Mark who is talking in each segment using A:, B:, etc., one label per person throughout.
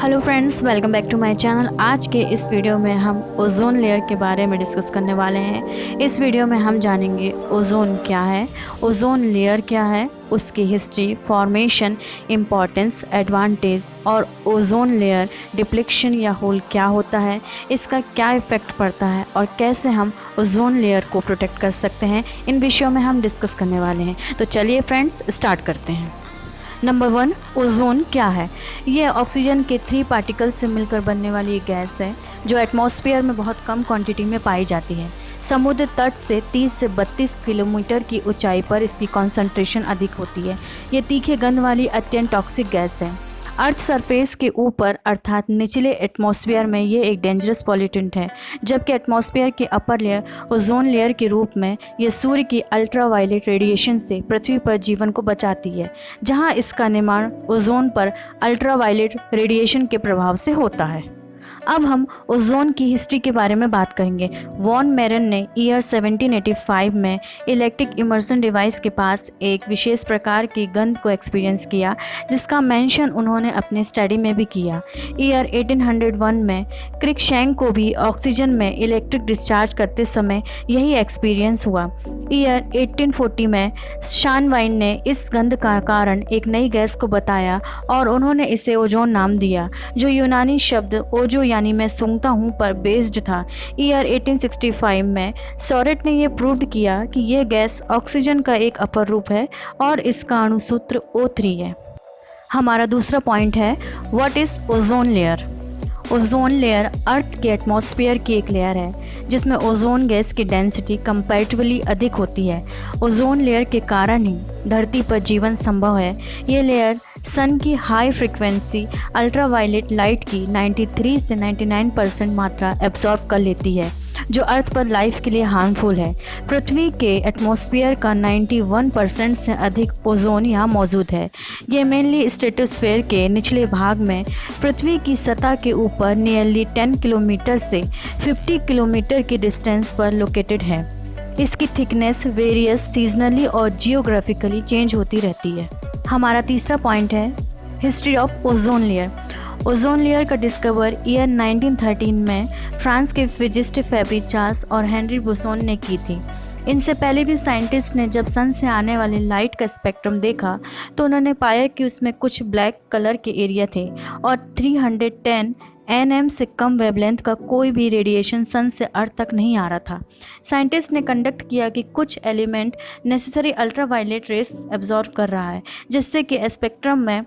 A: Hello friends, welcome back to my channel. आज के इस वीडियो में हम ओजोन लेयर के बारे में डिस्कस करने वाले हैं। इस वीडियो में हम जानेंगे ओजोन क्या है, ओजोन लेयर क्या है, उसकी हिस्ट्री, फॉर्मेशन, इम्पॉर्टेंस, एडवांटेज और ओजोन लेयर डिप्लीशन या होल क्या होता है, इसका क्या इफ़ेक्ट पड़ता है और कैसे हम ओजोन लेयर को प्रोटेक्ट कर सकते हैं। इन विषयों में हम डिस्कस करने वाले हैं। तो चलिए फ्रेंड्स, स्टार्ट करते हैं। नंबर 1, ओजोन क्या है। ये ऑक्सीजन के 3 पार्टिकल से मिलकर बनने वाली एक गैस है जो एटमॉस्फेयर में बहुत कम क्वांटिटी में पाई जाती है। समुद्र तट से 30 से 32 किलोमीटर की ऊंचाई पर इसकी कॉन्सेंट्रेशन अधिक होती है। ये तीखे गंध वाली अत्यंत टॉक्सिक गैस है। अर्थ सरफेस के ऊपर अर्थात निचले एटमॉस्फेयर में ये एक डेंजरस पॉल्यूटेंट है, जबकि एटमॉस्फेयर के अपर लेयर ओजोन लेयर के रूप में ये सूर्य की अल्ट्रावायलेट रेडिएशन से पृथ्वी पर जीवन को बचाती है, जहां इसका निर्माण ओजोन पर अल्ट्रावायलेट रेडिएशन के प्रभाव से होता है। अब हम ओजोन की हिस्ट्री के बारे में बात करेंगे। वॉन मेरन ने ईयर 1785 में इलेक्ट्रिक इमर्सन डिवाइस के पास एक विशेष प्रकार की गंध को एक्सपीरियंस किया, जिसका मेंशन उन्होंने अपने स्टडी में भी किया। ईयर 1801 में क्रिकशैंक को भी ऑक्सीजन में इलेक्ट्रिक डिस्चार्ज करते समय यही एक्सपीरियंस हुआ। ईयर 1840 में शानवाइन ने इस गंध का कारण एक नई गैस को बताया और उन्होंने इसे ओजोन नाम दिया, जो यूनानी शब्द ओजो यानी मैं सूंघता हूँ पर बेस्ड था। ईयर 1865 में सॉरेट ने यह प्रूव किया कि यह गैस ऑक्सीजन का एक अपर रूप है और इसका अणुसूत्र O3 है। हमारा दूसरा पॉइंट है, what is ozone layer. Ozone layer earth के एटमॉस्फेयर की एक लेयर है जिसमें ओजोन गैस की डेंसिटी कंपैरेटिवली अधिक होती है। ओजोन लेयर के कारण ही धरती पर जीवन संभव है। ये लेयर सन की हाई फ्रिक्वेंसी अल्ट्रावायलेट लाइट की 93 से 99% मात्रा एब्जॉर्ब कर लेती है, जो अर्थ पर लाइफ के लिए हार्मफुल है। पृथ्वी के एटमॉस्फेयर का 91% से अधिक ओजोन यहाँ मौजूद है। ये मेनली स्ट्रेटोस्फेयर के निचले भाग में पृथ्वी की सतह के ऊपर नियरली 10 किलोमीटर से 50 किलोमीटर की डिस्टेंस पर लोकेटेड है। इसकी थिकनेस वेरियस सीजनली और जियोग्राफिकली चेंज होती रहती है। हमारा तीसरा पॉइंट है, history of ozone layer. Ozone layer का डिस्कवर ईयर 1913 में फ्रांस के फिजिस्ट फेब्रिचास और हेनरी बुसोन ने की थी। इनसे पहले भी साइंटिस्ट ने जब सन से आने वाली लाइट का स्पेक्ट्रम देखा तो उन्होंने पाया कि उसमें कुछ ब्लैक कलर के एरिया थे और 310 nm से कम वेवलेंथ का कोई भी रेडिएशन सन से अर्थ तक नहीं आ रहा था। साइंटिस्ट ने कंडक्ट किया कि कुछ element necessary ultraviolet rays absorb कर रहा है, जिससे कि स्पेक्ट्रम में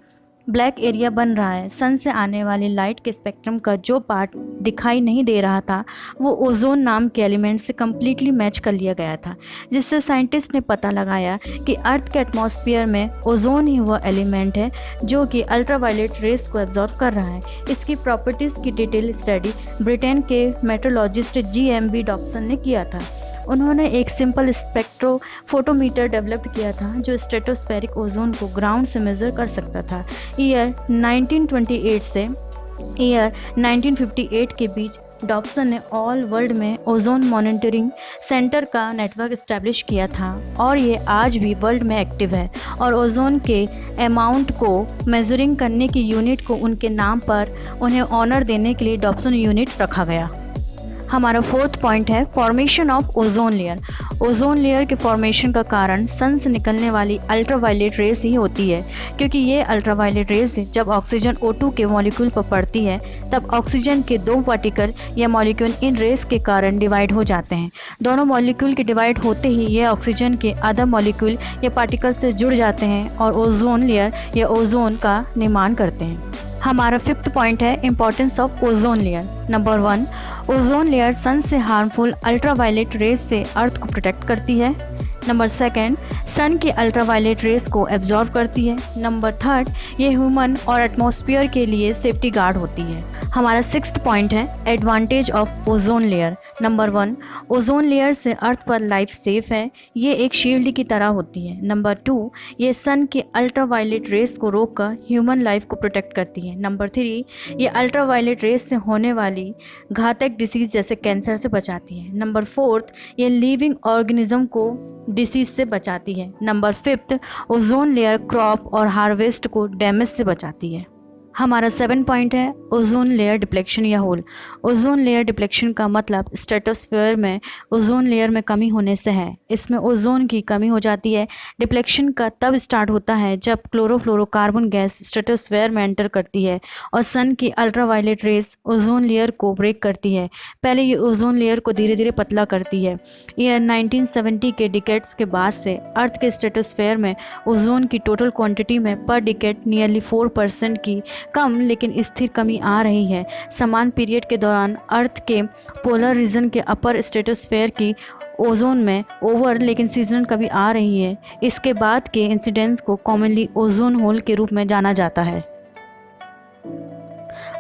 A: ब्लैक एरिया बन रहा है। सन से आने वाली लाइट के स्पेक्ट्रम का जो पार्ट दिखाई नहीं दे रहा था वो ओजोन नाम के एलिमेंट से कम्प्लीटली मैच कर लिया गया था, जिससे साइंटिस्ट ने पता लगाया कि अर्थ के एटमॉस्फेयर में ओजोन ही वह एलिमेंट है जो कि अल्ट्रावायलेट रेस को एब्जॉर्ब कर रहा है। इसकी प्रॉपर्टीज़ की डिटेल स्टडी ब्रिटेन के मेट्रोलॉजिस्ट GMB डॉक्सन ने किया था। उन्होंने एक सिंपल स्पेक्ट्रो फोटोमीटर डेवलप किया था जो स्ट्रेटोस्फेरिक ओजोन को ग्राउंड से मेज़र कर सकता था। ईयर 1928 से ईयर 1958 के बीच डॉक्सन ने ऑल वर्ल्ड में ओजोन मॉनिटरिंग सेंटर का नेटवर्क इस्टेब्लिश किया था और ये आज भी वर्ल्ड में एक्टिव है। और ओजोन के अमाउंट को मेजरिंग करने की यूनिट को उनके नाम पर उन्हें ऑनर देने के लिए डॉक्सन यूनिट रखा गया। हमारा फोर्थ पॉइंट है, formation of ozone layer. Ozone layer के फॉर्मेशन का कारण सन से निकलने वाली अल्ट्रावायलेट रेस ही होती है, क्योंकि ये अल्ट्रावायलेट रेस जब ऑक्सीजन O2 के मॉलिक्यूल पर पड़ती है तब ऑक्सीजन के 2 पार्टिकल या मॉलिक्यूल इन रेस के कारण डिवाइड हो जाते हैं। दोनों मॉलिक्यूल के डिवाइड होते ही ये ऑक्सीजन के अदर मॉलिक्यूल या पार्टिकल से जुड़ जाते हैं और ओजोन लेयर या ओजोन का निर्माण करते हैं। हमारा फिफ्थ पॉइंट है, importance of ozone layer. Number 1, ozone layer sun से हार्मफुल अल्ट्रावायलेट रेस से अर्थ को प्रोटेक्ट करती है। नंबर 2, सन की अल्ट्रावायलेट रेस को एब्जॉर्ब करती है। नंबर 3, ये ह्यूमन और एटमॉस्फेयर के लिए सेफ्टी गार्ड होती है। हमारा 6th पॉइंट है, advantage of ozone layer. Number 1, ozone layer से अर्थ पर लाइफ सेफ है। ये एक शील्ड की तरह होती है। नंबर 2, ये सन की अल्ट्रावायलेट रेस को रोककर ह्यूमन लाइफ को प्रोटेक्ट करती है। नंबर 3, ये अल्ट्रावायलेट रेस से होने वाली घातक डिसीज़ जैसे कैंसर से बचाती है। नंबर 4, ये लिविंग ऑर्गेनिज्म को डिसीज से बचाती है। नंबर 5, ओजोन लेयर क्रॉप और हार्वेस्ट को डैमेज से बचाती है। हमारा 7 पॉइंट है ओजोन लेयर डिप्लेक्शन या होल। ओजोन लेयर डिप्लेक्शन का मतलब स्ट्रेटोस्फीयर में ओजोन लेयर में कमी होने से है। इसमें ओजोन की कमी हो जाती है। डिप्लेक्शन का तब स्टार्ट होता है जब क्लोरोफ्लोरोकार्बन गैस स्ट्रेटोस्फीयर में एंटर करती है और सन की अल्ट्रावायलेट रेस ओजोन लेयर को ब्रेक करती है। पहले ये ओजोन लेयर को धीरे धीरे पतला करती है। ईयर 1970 के डिकेड्स के बाद से अर्थ के स्ट्रेटोस्फीयर में ओजोन की टोटल क्वांटिटी में पर डिकेड नियरली 4% की कम लेकिन स्थिर कमी आ रही है। समान पीरियड के दौरान अर्थ के पोलर रीजन के अपर स्ट्रेटोस्फीयर की ओजोन में ओवर लेकिन सीजनल कमी आ रही है। इसके बाद के इंसिडेंट्स को कॉमनली ओजोन होल के रूप में जाना जाता है।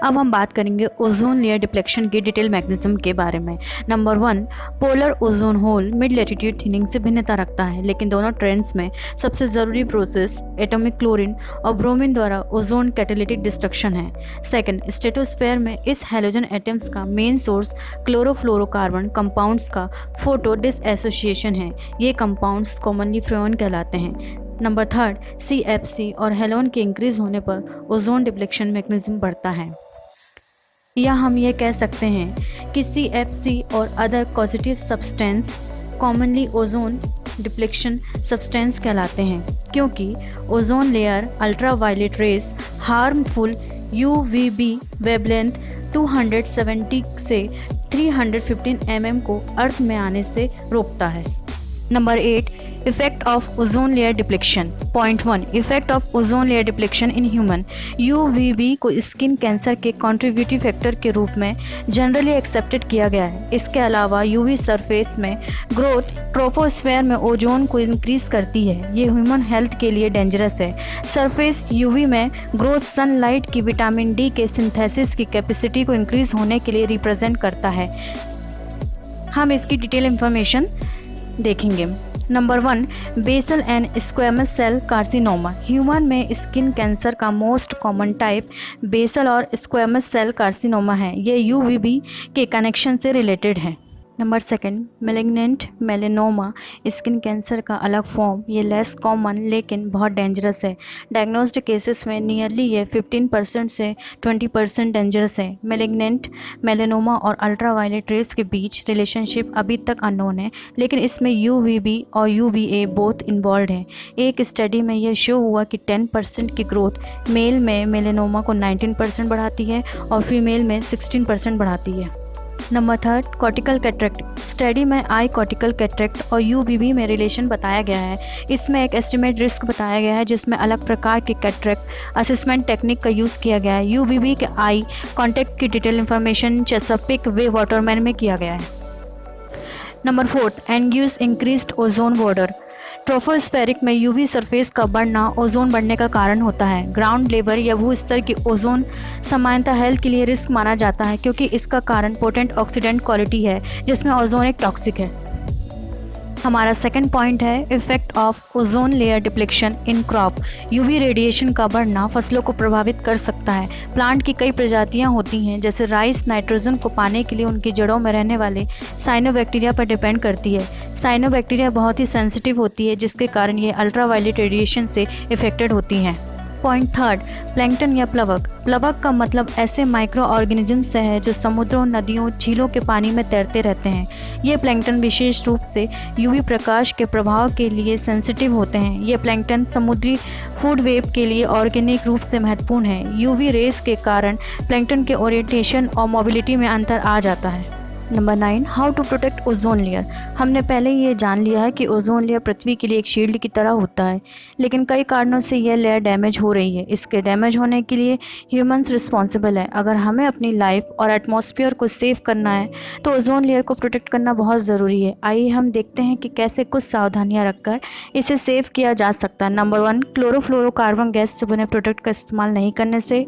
A: अब हम बात करेंगे ओजोन लेयर डिप्लेक्शन के डिटेल मैकेनिज्म के बारे में। Number 1, polar ozone hole mid latitude thinning से भिन्नता रखता है, लेकिन दोनों ट्रेंड्स में सबसे ज़रूरी प्रोसेस एटॉमिक क्लोरीन और ब्रोमीन द्वारा ओजोन कैटालिटिक डिस्ट्रक्शन है। सेकंड, स्ट्रेटोस्फीयर में इस हैलोजन एटम्स का मेन सोर्स क्लोरोफ्लोरोकार्बन कंपाउंड्स का फोटो डिसएसोसिएशन है। ये कंपाउंड्स कॉमनली फ्रेन कहलाते हैं। नंबर 3, CFC और हेलोन के इंक्रीज होने पर ओजोन डिप्लेक्शन मैकेनिज्म बढ़ता है। या हम ये कह सकते हैं कि CFC और other positive substance commonly ozone deflection substance कहलाते हैं, क्योंकि ozone layer ultraviolet rays harmful UVB wavelength 270 से 315 mm को अर्थ में आने से रोकता है। Number 8, effect of ozone layer deflection. Point 1, effect of ozone layer deflection in human. UVB को स्किन कैंसर के कंट्रीब्यूटिव फैक्टर के रूप में जनरली एक्सेप्टेड किया गया है। इसके अलावा UV सरफेस में ग्रोथ ट्रोपोस्फेयर में ओजोन को इंक्रीज करती है। ये ह्यूमन हेल्थ के लिए डेंजरस है। सरफेस UV में ग्रोथ सनलाइट की विटामिन D के सिंथेसिस की कैपेसिटी को इंक्रीज होने के लिए रिप्रेजेंट करता है। हम इसकी डिटेल इंफॉर्मेशन देखेंगे। Number 1, basal and squamous cell carcinoma. Human में स्किन कैंसर का मोस्ट कॉमन टाइप बेसल और स्क्वेमस सेल कार्सिनोमा है। ये UVB के कनेक्शन से रिलेटेड है। Number 2, malignant melanoma skin cancer का अलग फॉर्म। ये लेस कॉमन लेकिन बहुत डेंजरस है। डायग्नोस्ड केसेस में नियरली ये 15% से 20% डेंजरस है। मेलिग्नेंट मेलेनोमा और अल्ट्रावायलेट रेस के बीच रिलेशनशिप अभी तक अननोन है, लेकिन इसमें UVB और UVA बोथ इन्वॉल्व हैं। एक स्टडी में यह शो हुआ कि 10% की ग्रोथ मेल में मेलेनोमा को 19% बढ़ाती है और फीमेल में 16% बढ़ाती है। Number 3, cortical cataract. स्टडी में आई कॉर्टिकल कैटरेक्ट और UVB में रिलेशन बताया गया है। इसमें एक एस्टिमेट रिस्क बताया गया है, जिसमें अलग प्रकार के कैटरेक्ट असेसमेंट टेक्निक का यूज़ किया गया है। UVB के आई कॉन्टैक्ट की detail information Chesapeake Bay waterman में किया गया है। नंबर 4, एंग्यूज इंक्रीज्ड ओजोन बॉर्डर। ट्रोपोस्फेरिक में UV सरफेस का बढ़ना ओजोन बढ़ने का कारण होता है। ग्राउंड लेवल या भू स्तर की ओजोन सामान्यतः हेल्थ के लिए रिस्क माना जाता है, क्योंकि इसका कारण पोटेंट ऑक्सीडेंट क्वालिटी है, जिसमें ओजोन एक टॉक्सिक है। हमारा 2nd पॉइंट है effect of ozone layer deflection in crop. UV radiation का बढ़ना फसलों को प्रभावित कर सकता है। प्लांट की कई प्रजातियां होती हैं, जैसे राइस नाइट्रोजन को पाने के लिए उनकी जड़ों में रहने वाले साइनोबैक्टीरिया पर डिपेंड करती है। साइनोबैक्टीरिया बहुत ही सेंसिटिव होती है, जिसके कारण ये अल्ट्रावायलेट रेडिएशन से इफेक्टेड होती हैं। पॉइंट 3, प्लैंकटन या प्लवक। प्लवक का मतलब ऐसे माइक्रो ऑर्गेनिजम्स से है जो समुद्रों, नदियों, झीलों के पानी में तैरते रहते हैं। ये प्लैंकटन विशेष रूप से UV प्रकाश के प्रभाव के लिए सेंसिटिव होते हैं। ये प्लैंकटन समुद्री फूड वेब के लिए ऑर्गेनिक रूप से महत्वपूर्ण है। UV रेस के कारण प्लैंकटन के ओरिएंटेशन और मोबिलिटी में अंतर आ जाता है। Number 9, how to protect ozone layer. हमने पहले ये जान लिया है कि ओजोन लेयर पृथ्वी के लिए एक शील्ड की तरह होता है, लेकिन कई कारणों से यह लेयर डैमेज हो रही है। इसके डैमेज होने के लिए ह्यूमंस रिस्पॉन्सिबल है। अगर हमें अपनी लाइफ और एटमॉस्फेयर को सेव करना है तो ओजोन लेयर को प्रोटेक्ट करना बहुत ज़रूरी है। आइए हम देखते हैं कि कैसे कुछ सावधानियाँ रखकर इसे सेव किया जा सकता है। नंबर 1, क्लोरोफ्लोरोकार्बन गैस से बने प्रोडक्ट का इस्तेमाल नहीं करने से।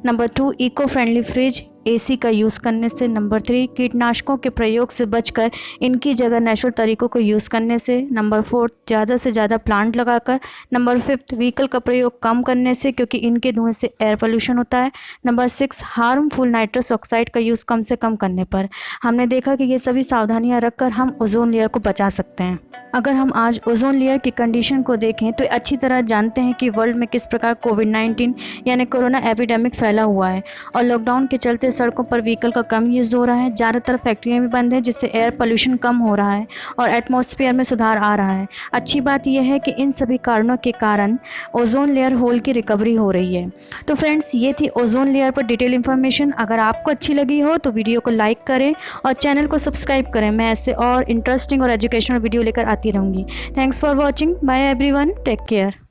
A: Number 2, eco friendly fridge AC का यूज़ करने से। नंबर 3, कीटनाशकों के प्रयोग से बचकर इनकी जगह नेचुरल तरीकों को यूज़ करने से। नंबर 4, ज़्यादा से ज़्यादा प्लांट लगाकर। नंबर 5, व्हीकल का प्रयोग कम करने से, क्योंकि इनके धुएं से एयर पोल्यूशन होता है। नंबर 6, हार्मफुल नाइट्रस ऑक्साइड का यूज़ कम से कम करने पर। हमने देखा कि ये सभी सावधानियाँ रखकर हम ओजोन लेयर को बचा सकते हैं। अगर हम आज ओजोन लेयर की कंडीशन को देखें तो अच्छी तरह जानते हैं कि वर्ल्ड में किस प्रकार कोविड-19 यानी कोरोना एपिडेमिक फैला हुआ है और लॉकडाउन के चलते सड़कों पर व्हीकल का कम यूज़ हो रहा है, ज़्यादातर फैक्ट्रियाँ भी बंद हैं जिससे एयर पोल्यूशन कम हो रहा है और एटमॉस्फेयर में सुधार आ रहा है। अच्छी बात यह है कि इन सभी कारणों के कारण ओजोन लेयर होल की रिकवरी हो रही है। तो फ्रेंड्स, ये थी ओजोन लेयर पर डिटेल इन्फॉर्मेशन। अगर आपको अच्छी लगी हो तो वीडियो को लाइक करें और चैनल को सब्सक्राइब करें। मैं ऐसे और इंटरेस्टिंग और एजुकेशनल वीडियो लेकर आती रहूँगी। Thanks for watching. Bye everyone, take care.